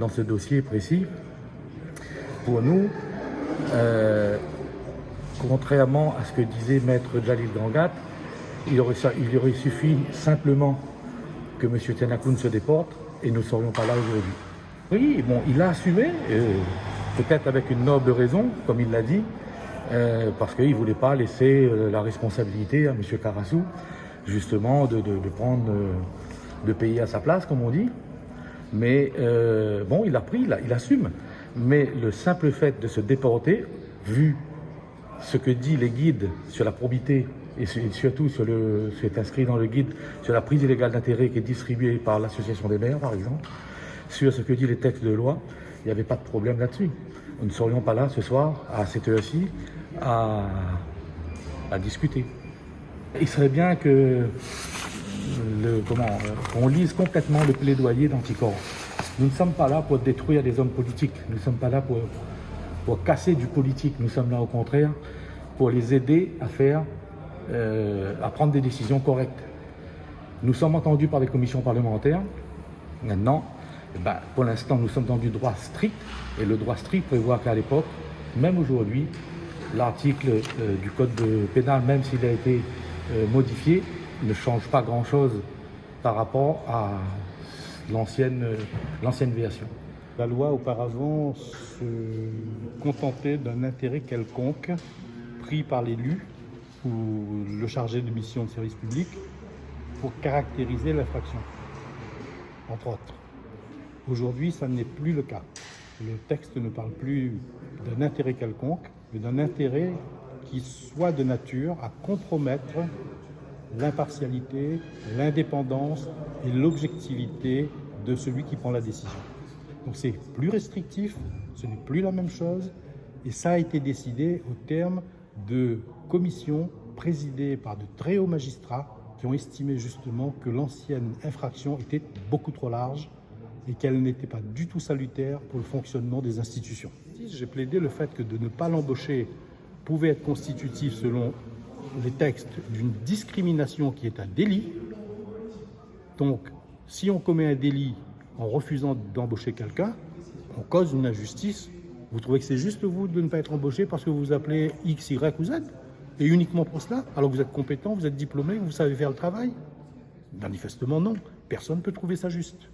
dans ce dossier précis. Pour nous, contrairement à ce que disait Maître Jalil Gangat, il aurait suffi simplement que M. Tennackoun se déporte et nous ne serions pas là aujourd'hui. Oui, bon, il a assumé, peut-être avec une noble raison, comme il l'a dit, parce qu'il ne voulait pas laisser la responsabilité à M. Karassou, justement, de prendre, de payer à sa place, comme on dit. Mais bon, il a pris, il assume. Mais le simple fait de se déporter, vu ce que disent les guides sur la probité, et surtout sur ce qui est inscrit dans le guide sur la prise illégale d'intérêt qui est distribuée par l'association des maires, par exemple, sur ce que disent les textes de loi, il n'y avait pas de problème là-dessus. Nous ne serions pas là ce soir, à cette heure-ci, à discuter. Il serait bien que on lise complètement le plaidoyer d'Anticor. Nous ne sommes pas là pour détruire des hommes politiques, nous ne sommes pas là pour casser du politique, nous sommes là au contraire pour les aider à prendre des décisions correctes. Nous sommes entendus par les commissions parlementaires. Maintenant, pour l'instant, nous sommes dans du droit strict, et le droit strict prévoit qu'à l'époque, même aujourd'hui, l'article du code pénal, même s'il a été modifié, ne change pas grand-chose par rapport à l'ancienne version. La loi auparavant se contentait d'un intérêt quelconque pris par l'élu ou le chargé de mission de service public pour caractériser l'infraction, entre autres. Aujourd'hui, ça n'est plus le cas. Le texte ne parle plus d'un intérêt quelconque, mais d'un intérêt qui soit de nature à compromettre l'impartialité, l'indépendance et l'objectivité de celui qui prend la décision. Donc c'est plus restrictif, ce n'est plus la même chose, et ça a été décidé au terme de commissions présidées par de très hauts magistrats qui ont estimé justement que l'ancienne infraction était beaucoup trop large et qu'elle n'était pas du tout salutaire pour le fonctionnement des institutions. J'ai plaidé le fait que de ne pas l'embaucher pouvait être constitutif selon les textes d'une discrimination qui est un délit. Donc, si on commet un délit en refusant d'embaucher quelqu'un, on cause une injustice. Vous trouvez que c'est juste vous de ne pas être embauché parce que vous vous appelez X, Y ou Z? Et uniquement pour cela? Alors que vous êtes compétent, vous êtes diplômé, vous savez faire le travail? Manifestement non. Personne ne peut trouver ça juste.